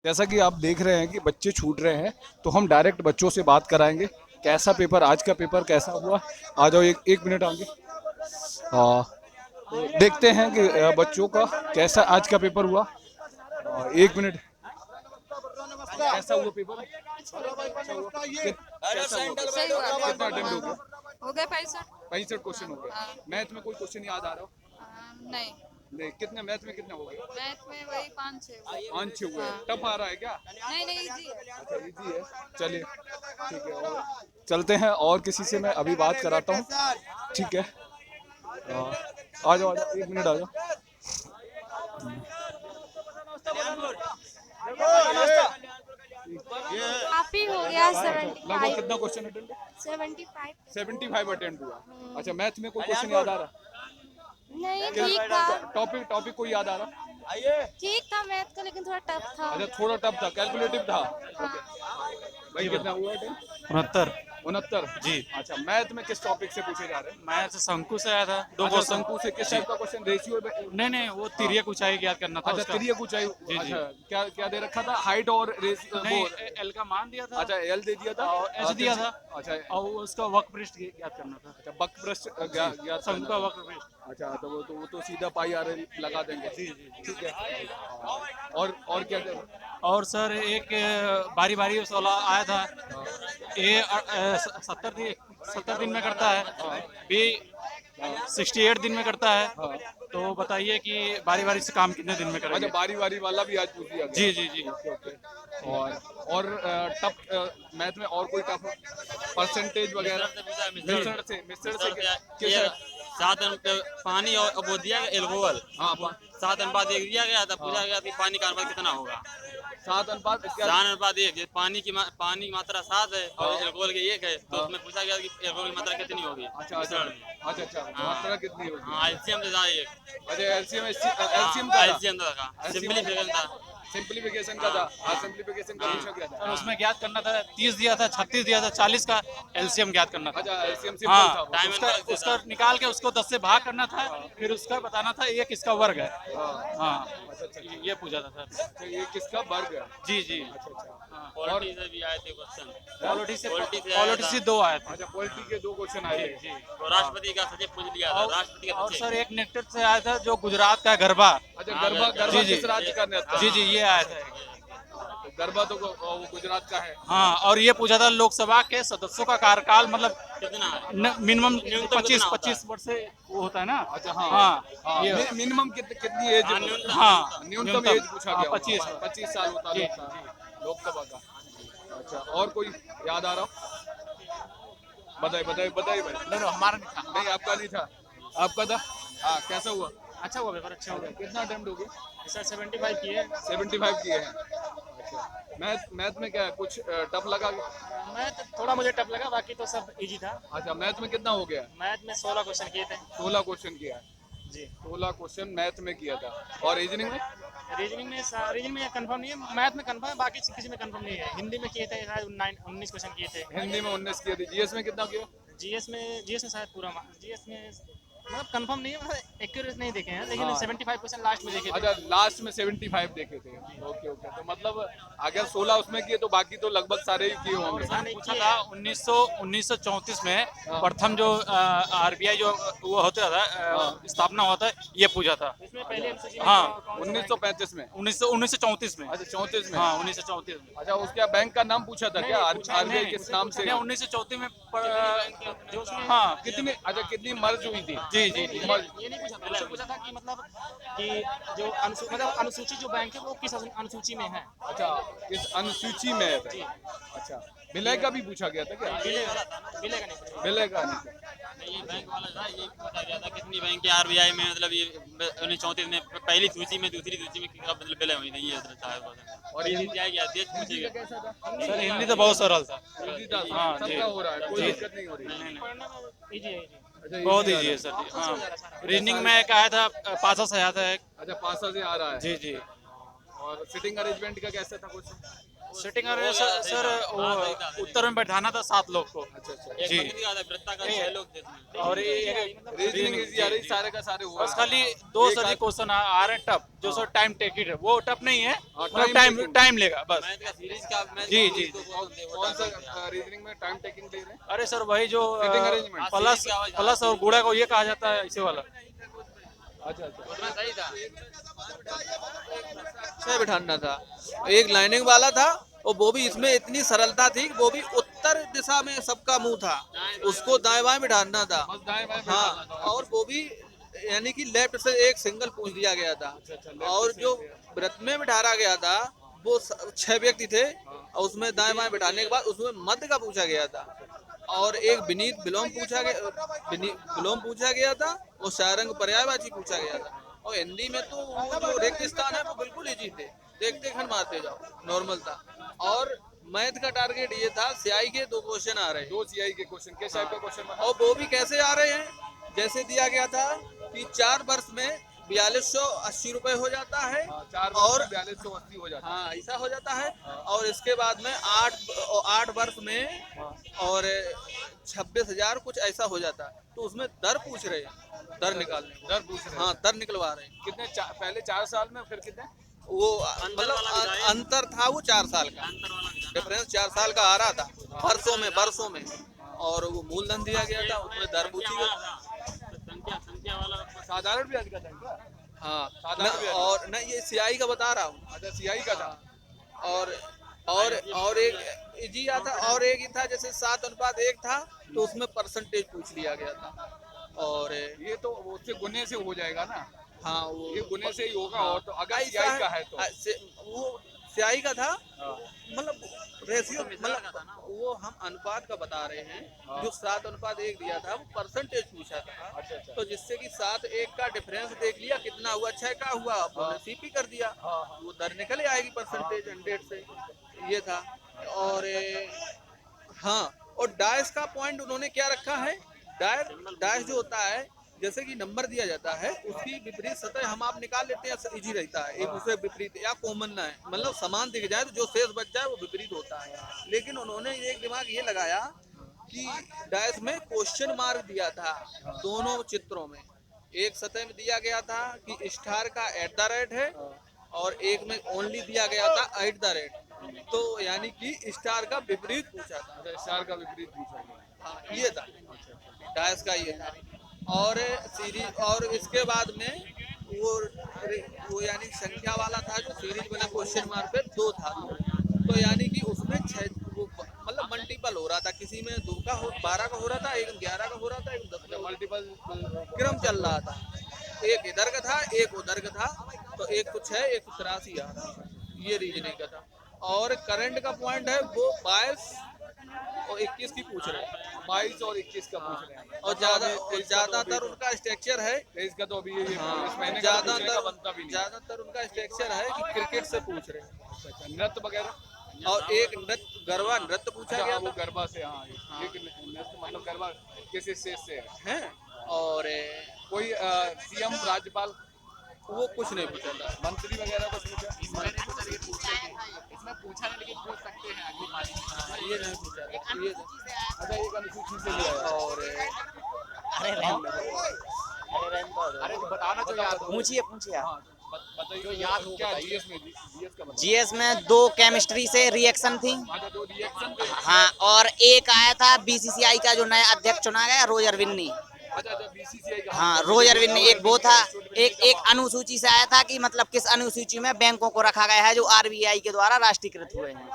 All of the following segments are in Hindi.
जैसा कि आप देख रहे हैं कि बच्चे छूट रहे हैं, तो हम डायरेक्ट बच्चों से बात कराएंगे। कैसा पेपर, आज का पेपर कैसा हुआ? आ जाओ, एक एक मिनट आगे। तो देखते हैं कि बच्चों का कैसा आज का पेपर हुआ। एक मिनट। कैसा हुआ पेपर? अच्छा हुआ? कैसा हुआ? सही हुआ कितना अटेम्प्ट हो गया? हो गए 65। 65 क्वेश्चन हो गए। मैथ में कोई क्वेश्चन याद आ रहा हो? नहीं, नहीं, कितने मैथ में कितने हो गए? मैथ में वही 5-6 हुए। 5-6 हुए। हाँ। टफ आ रहा है क्या? नहीं नहीं, इजी है। अच्छा, इजी है। चलिए, ठीक है। और चलते हैं, और किसी से मैं अभी बात कराता हूँ। ठीक है, आ जाओ आ जाओ, एक मिनट आ जाओ। काफी हो गया लगभग कितना क्वेश्चन अटेंड? 75। 75 अटेम्प्ट हुआ। अच्छा, मैथ में कोई क्वेश्चन याद आ रहा? नहीं, ठीक था। टॉपिक टॉपिक कोई याद आ रहा? ठीक था मैथ का, लेकिन थोड़ा टफ था। अच्छा, थोड़ा टफ था, कैलकुलेटिव था। हाँ। भाई कितना हुआ अटेम्प्ट? 69 69 जी। अच्छा, मैथ में किस टॉपिक से पूछे जा रहे हैं? मैं तो शंकु से आया था, दो अच्छा, क्वेश्चन। शंकु से किस टाइप का क्वेश्चन? रेशियो? नहीं नहीं, वो तिर्यक ऊंचाई ज्ञात करना था अच्छा, उसका। तिर्यक ऊंचाई। जी। अच्छा, क्या क्या दे रखा था? हाइट और नहीं, एल का मान दिया था। अच्छा, एल दे दिया था और एच दिया था। अच्छा, और उसका वक्र पृष्ठ ज्ञात करना था। अच्छा, वक्रपृष्ठ ज्ञात शंकु करना का था। वक्र पृष्ठ। अच्छा, तो वो तो सीधा पाई आर लगा देंगे। जी। ठीक है। और क्या क्या? और सर एक बारी बारी सवाल आया था। ये 70 दिन में करता है, बी 68 दिन में करता है। हाँ। तो बताइए कि बारी बारी से काम कितने दिन में अच्छा, करेंगे? बारी बारी वाला भी आज पूछ दिया गया। जी। Okay okay. और टफ मैथ में और कोई टफ परसेंटेज वगैरह? मिश्रण से किस? 7 पानी और वो दिया गया एल्कोहल। हाँ, 7 अनुपात 1 दिया गया था, पूछा गया कि पानी का अनुपात कितना होगा। 7 अनुपात 7 अनुपात 1, पानी की मात्रा 7 है और हाँ। एल्कोहल की 1 है, तो उसमें पूछा गया कि एल्कोहल की मात्रा कितनी होगी। अच्छा अच्छा मिश्रण में। अच्छा, हाँ। मात्रा कितनी होगी? हाँ, एलसीएम से था एक। अच्छा, एलसीएम का था? एलसीएम था, सिंपलीफिकेशन था। सिंप्लीफिकेशन का था। हाँ, सिंप्लीफिकेशन का पूछा गया सर था। उसमें ज्ञात करना था, 30 दिया था, 36 दिया था, 40 का एलसीएम ज्ञात करना था। अच्छा, एलसीएम सिंपल हाँ, था वो। टाइम उसका एंड उसका निकाल के उसको 10 से भाग करना था, फिर उसका बताना था ये किसका वर्ग है। हाँ। हाँ, अच्छा, ये पूछा था सर। अच्छा, ये किसका वर्ग है? जी। अच्छा। पॉलिटी से भी आए थे क्वेश्चन। पॉलिटी से पॉलिटी से आया था। 2 आए थे। अच्छा, पॉलिटी के 2 क्वेश्चन आए थे। तो राष्ट्रपति का सचिव पूछ लिया था, राष्ट्रपति का और सचिव। सर एक नेक्टर से आया था जो गुजरात का गरबा। अच्छा, हाँ, गरबा जी, किस राज्य का नेता? जी ये आया था। गरबा तो वो गुजरात का है। हाँ, और ये पूछा था लोकसभा के सदस्यों का कार्यकाल मतलब कितना है? मिनिमम न्यूनतम 25 कितना होता है? वर्ष से वो होता है ना। अच्छा, हाँ। हाँ, ये मिनिमम कितनी एज? हाँ, न्यूनतम। हाँ न्यूनतम एज पूछा गया। 25। 25 साल होता जी, है लोकसभा का। अच्छा, और कोई याद आ रहा हो? बताइए भाई। नहीं हमारा नहीं था। नहीं, आपका नहीं था। आपका था? हाँ, कैसा हुआ? अच्छा हुआ पेपर, अच्छा हुआ। कितना अटेम्प्ट हो गया? सर 75 किए। 75 किए हैं। अच्छा, मैथ में क्या कुछ टफ लगा? मैथ थोड़ा मुझे टफ लगा, बाकी तो सब इजी था। अच्छा, मैथ में कितना हो गया? मैथ में 16 क्वेश्चन किए थे। 16 क्वेश्चन किया है। जी। 16 क्वेश्चन मैथ में किया था। और रीजनिंग में? रीजनिंग में कंफर्म नहीं है, मैथ में कंफर्म है, बाकी किसी में कंफर्म नहीं है। हिंदी में किए थे शायद 19 क्वेश्चन किए थे। हिंदी में 19 किए थे। जीएस में कितना किया? जीएस में शायद पूरा जीएस में मतलब कंफर्म नहीं है, मतलब एक्यूरेट नहीं देखे हैं, लेकिन हाँ। 75% लास्ट में देखे थे। अच्छा, लास्ट में 75 देखे थे। ओके ओके, तो मतलब अगर 16 उसमें किए तो बाकी तो लगभग सारे ही किए होंगे। मैंने पूछा था 1934 में प्रथम जो आरबीआई जो वो होता था, स्थापना हुआ था, ये पूछा था। इसमें पहले हाँ 1935 में? 1934 में। अच्छा, 34 में। हाँ 1934 में। अच्छा, उसके बैंक का नाम पूछा था क्या? आरबीआई किस नाम से? 1934 में जो उसमें हाँ, कितनी मर्ज हुई थी? जी मर्ज। ये नहीं पूछा था, उससे पूछा था कि मतलब कि जो अनुसूची जो बैंक है वो किस अनुसूची में है। अच्छा, किस अनुसूची में है? अच्छा, विलय का भी पूछा गया था क्या? विलय का नहीं पूछा। विलय का नहीं। ये बैंक वाला था, ये पूछा गया था कितनी बैंक के आरबीआई में, मतलब ये 1934 में पहली सूची में, दूसरी सूची में मतलब विलय हुई थी, ये शायद। और ये क्या गया अध्यक्ष पूछेगा। कैसा था? सर हिंदी तो बहुत सरल था। हिंदी था। हाँ, सबका हो रहा है, कोई जी। दिक्कत नहीं हो रही। अच्छा, बहुत easy ईजी है आ सर रहा जी। हाँ, रीजनिंग में एक आया था, पासा से आया था एक। अच्छा, पासा से आ रहा है। जी। और सिटिंग अरेंजमेंट का कैसा था कुछ? सिटिंग अरेंज सर वो उत्तर में बैठाना था 7 लोग को। एक जी। बकरी का था, वृत्ता का 6 लोग थे इसमें। और ये रीजनिंग इजी आ रही, सारे का सारे हुआ। बस खाली 2 सर क्वेश्चन आ रहे हैं टफ, जो सर टाइम टेकिंग है, वो टफ नहीं है, मतलब टाइम लेगा बस। मैथ का सीरीज का मैथ जी, का जी, सीरीज को बोलते हैं, वो कौन टाइम सा रीजनिंग में टाइम टेकिंग दे रहे हैं? अरे सर वही जो Sitting arrangement। प्लस और गुणा को ये कहा जाता है, इसे वाला। अच्छा अच्छा। उतना सही था। से बिठाना था, एक लाइनिंग वाला था, और वो भी इसमें इतनी सरलता थी, वो भी उत्तर दिशा में सबका मुंह था, उसको दाएं बाएं बिठाना था। बस दाएं बाएं हाँ, बैठाना था। और वो भी यानी कि लेफ्ट से एक सिंगल पूछ दिया गया था, और जो व्रत में बिठाया गया था वो 6 व्यक्ति थे, और उसमें दाएं बाएं बिठाने के बाद उसमें मध्य का पूछा गया था, और एक विनीत विलोम पूछा गया था, और सारंग पर्यायवाची पूछा गया था। और हिंदी में तो वो जो रिक्त स्थान है वो बिल्कुल इजी थे, देखते खंड मारते जाओ, नॉर्मल था। और मैथ का टारगेट ये था, सियाई के 2 क्वेश्चन आ रहे हैं, 2 सीआई के क्वेश्चन, किस टाइप का क्वेश्चन बना? और वो भी कैसे आ रहे हैं, जैसे दिया गया था कि 4 वर्ष में 4280 रुपए हो जाता है, 4 और 4280 हो जाता है। हाँ ऐसा हो जाता है, और इसके बाद में 8 वर्ष में और 26,000 कुछ ऐसा हो जाता है। तो उसमें दर पूछ रहे हैं, दर निकालने को। दर पूछ रहे हैं। हाँ, दर निकलवा रहे हैं। कितने पहले 4 साल में, फिर कितने? वो मतलब अंतर था, वो 4 साल का डिफरेंस 4 साल का आ रहा था, वर्षों में, और वो मूलधन दिया गया था, उसमें दर पूछी गई। संख्या वाला साधारण ब्याज का था क्या? हाँ, साधारण ब्याज। और न ये सियाई का बता रहा हूँ। अच्छा, सीआई का था। और एक जी आता, और एक ही था जैसे 7:1 था, तो उसमें परसेंटेज पूछ लिया गया था। और ये तो उससे गुने से हो जाएगा ना, हाँ, वो ये गुने से ही होगा। हाँ, और तो अगर ऐसा सीआई का है तो वो सियाई का था, हाँ। मतलब रेशियो, मतलब वो हम अनुपात का बता रहे हैं, जो 7:1 दिया था वो परसेंटेज पूछा था। अच्छा अच्छा। तो जिससे कि 7-1 का डिफरेंस देख लिया, कितना हुआ, 6 का हुआ, आपने सीपी कर दिया, वो दर निकल आएगी परसेंटेज 100 से, ये था। और हाँ, और डायस का पॉइंट उन्होंने क्या रखा है, डायस जो होता है, जैसे कि नंबर दिया जाता है, उसकी विपरीत सतह हम आप निकाल लेते हैं, इजी रहता है, एक दूसरे विपरीत या कॉमन ना है, मतलब समान दिख जाए तो जो शेष बच जाए वो विपरीत होता है। लेकिन उन्होंने एक दिमाग ये लगाया कि डायस में क्वेश्चन मार्क दिया था दोनों चित्रों में। एक सतह में दिया गया था कि स्टार का @ है, और एक में ओनली दिया गया था @, तो यानी कि स्टार का विपरीत पूछा था। अच्छा, स्टार का विपरीत पूछा गया। हाँ, ये था डायस का, ये था। और सीरीज, और इसके बाद में वो यानी संख्या वाला था, जो सीरीज बना क्वेश्चन मार्क पे 2 था, तो यानी कि उसमें 6 मतलब मल्टीपल हो रहा था, किसी में 12 का हो रहा था, एक में 11 का हो रहा था, एक में 10 का, मल्टीपल क्रम चल रहा था, एक इधर का था, एक उधर का था, तो 106 183 आ रहा था, ये रीजनिंग का था। और करंट का पॉइंट है वो 22 और 21 की पूछ रहे हैं, 22 और 21 का पूछ रहे हैं। और ज्यादातर उनका स्ट्रक्चर है, इसका तो अभी ये इस महीने का ज्यादातर बनता भी नहीं। ज्यादातर उनका स्ट्रक्चर है कि क्रिकेट से पूछ रहे हैं। अच्छा, नृत्य वगैरह, और एक गरबा नृत्य पूछा गया वो था, गरबा से। हाँ, एक नृत्य मतलब गरबा किस स्टेज से है? हैं, और कोई सीएम, राज्यपाल, वो कुछ नहीं पूछा था। मंत्री वगैरह कुछ पूछा? इसमें पूछा नहीं, लेकिन पूछ सकते हैं अगली बार। हाँ, ये नहीं पूछा था, ये अच्छा, एक अनुसूची से लिया है। और अरे बताना तो याद हो। पूछिए हाँ, बताइए याद हो, क्या बताइए। जीएस में, जीएस का मतलब? जीएस में 2 केमिस्ट्री से रिएक्शन थी। अच्छा, 2 रिएक्शन थे। हाँ, और एक आया था बीसीसीआई का जो नया अध्यक्ष चुना गया, रोजर विन्नी। अच्छा, बीसीसीआई का। हाँ, रोजर विन्नी एक वो था। एक अनुसूची से आया था कि मतलब किस अनुसूची में बैंकों को रखा गया है जो आरबीआई के द्वारा राष्ट्रीयकृत हुए हैं।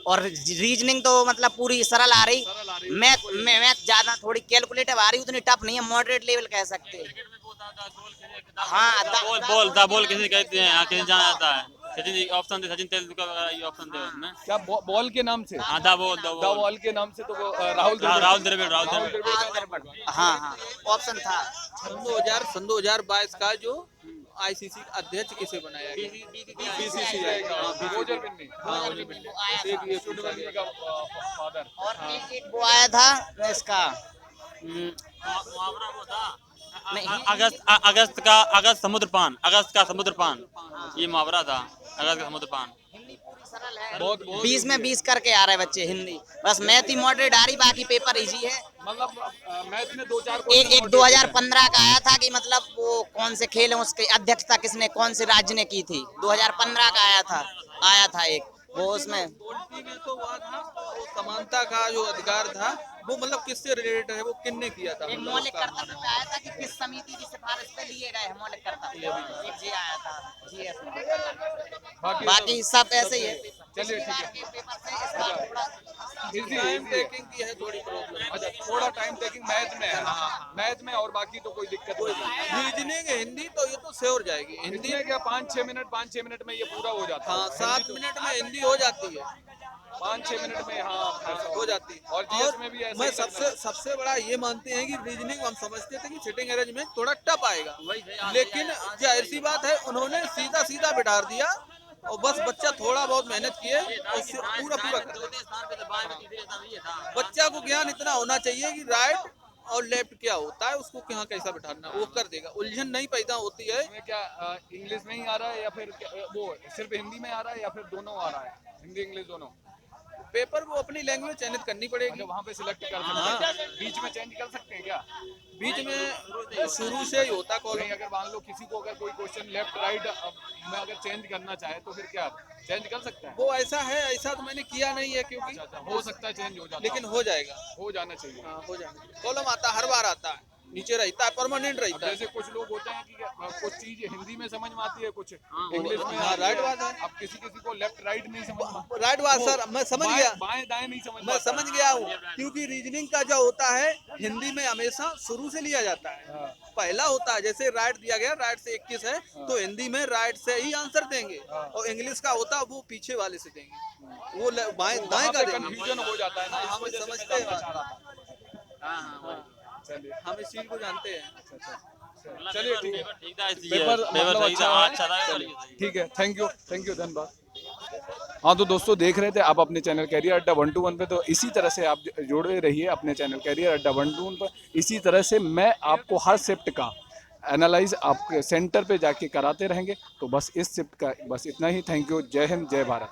और रीजनिंग तो मतलब पूरी सरल आ रही। मैथ ज्यादा थोड़ी कैलकुलेटिव आ रही, उतनी टफ नहीं है, मॉडरेट लेवल कह सकते हैं। हाँ, बॉल किसे कहते हैं, यहाँ किसे जाना जाता है? सचिन ऑप्शन थे, सचिन तेंदुलकर वगैरह, ये ऑप्शन थे उसमें। क्या बॉल के नाम से? हाँ, दा बॉल बॉल के नाम से तो वो राहुल द्रविड़। हाँ हाँ, ऑप्शन था। सन 2022 का जो आईसीसी अध्यक्ष किसे बनाया गया? बीसीसीआई का रोजर विन्नी। हाँ, एक ये विन्नी का फादर। और एक वो आया था इसका मुहावरा वो था, नहीं। अगस्त का समुद्रपान, ये मुहावरा था। अगर समुद्र पान। हिंदी पूरी सरल है, बहुत 20 में 20 करके आ रहे बच्चे हिंदी, बस मैथ ही मॉडरेट आ रही, बाकी पेपर इजी है। मतलब मैथ में 2-4 एक 2015 का आया था कि मतलब वो कौन से खेल हैं उसकी अध्यक्षता किसने कौन से राज्य ने की थी, 2015 का आया था एक, वो उसमें पॉलिटी में तो हुआ था, वो समानता का जो अधिकार था वो मतलब किससे रिलेटेड है, वो किसने किया था? एक मतलब मौलिक उसका- कर्तव्य पे आया था कि किस समिति की सिफारिश पे लिए गए हैं मौलिक कर्तव्य, एक जी आया था जीएस में। बाकी सब ऐसे ही है। चलिए, ठीक है। पिछली बार के पेपर से इस बार थोड़ा इजी टाइम टेकिंग की है थोड़ी प्रॉब्लम। अच्छा, थोड़ा टाइम टेकिंग मैथ में है, मैथ में, और बाकी तो कोई दिक्कत नहीं। रीजनिंग हिंदी तो ये तो श्योर जाएगी, हिंदी हिंदी में क्या 5-6 मिनट में ये पूरा हो जाता है। हाँ 7 मिनट में हिंदी हो जाती है, 5-6 मिनट में, हाँ हो जाती है। और जीएस में भी ऐसा मैं ही लगता है। सबसे बड़ा ये मानते हैं कि रीजनिंग हम समझते थे कि सिटिंग अरेंजमेंट थोड़ा टफ आएगा, लेकिन जाहिर सी बात है उन्होंने सीधा सीधा बिठा दिया और बस बच्चा थोड़ा बहुत मेहनत किए उससे पूरा कर दिया। बच्चा को ज्ञान इतना होना चाहिए कि राइट और लेफ्ट क्या होता है, उसको कहाँ कैसा बिठाना वो कर देगा, उलझन नहीं पैदा होती है। इसमें क्या इंग्लिश में ही आ रहा है या फिर वो सिर्फ हिंदी में आ रहा है या फिर दोनों आ रहा है, हिंदी इंग्लिश दोनों? पेपर को अपनी लैंग्वेज चयनित करनी पड़ेगी, अच्छा, वहाँ पे सिलेक्ट कर सकते हैं, बीच में चेंज कर सकते हैं क्या? बीच में शुरू से ही होता नहीं, कॉलम। अगर मान लो किसी को अगर कोई क्वेश्चन लेफ्ट राइट में अगर चेंज करना चाहे तो फिर क्या चेंज कर सकता है? वो ऐसा है, ऐसा तो मैंने किया नहीं है क्योंकि अच्छा, हो सकता है चेंज हो जाता, लेकिन हो जाएगा, हो जाना चाहिए। हाँ हो जाएगा। कॉलम आता है, हर बार आता है, नीचे रहता है, परमानेंट अब रहता है। जैसे कुछ लोग होते हैं कि कुछ चीज हिंदी में समझ में आती है, कुछ इंग्लिश में हाँ, आती राइट है। बात है। अब किसी को लेफ्ट राइट नहीं समझ में, राइट बात सर, मैं समझ गया, बाएं दाएं नहीं समझ में मैं आता। समझ गया हूँ, क्योंकि रीजनिंग का जो होता है हिंदी में हमेशा शुरू से लिया जाता है, हाँ। पहला होता है, जैसे राइट दिया गया, राइट से 21 है तो हिंदी में राइट से ही आंसर देंगे, और इंग्लिश का होता है वो पीछे वाले से देंगे, वो बाएं दाएं का देंगे। कंफ्यूजन हो जाता है ना, इस हम वजह से मैं समझते हैं, जानना चाह रहा था। चलिए, हम इस चीज को जानते हैं। चलिए, ठीक है। ठीक था इसलिए पेपर मतलब अच्छा है। अच्छा था। ठीक है, थैंक यू, धन्यवाद। हाँ तो दोस्तों देख रहे थे आप अपने चैनल कैरियर अड्डा 121 पे, तो इसी तरह से आप जुड़े रहिए अपने चैनल कैरियर अड्डा 121 पर। इसी तरह से मैं आपको हर शिफ्ट का एनालाइज आपके सेंटर पे जाके कराते रहेंगे। तो बस इस शिफ्ट का बस इतना ही। थैंक यू, जय हिंद, जय भारत।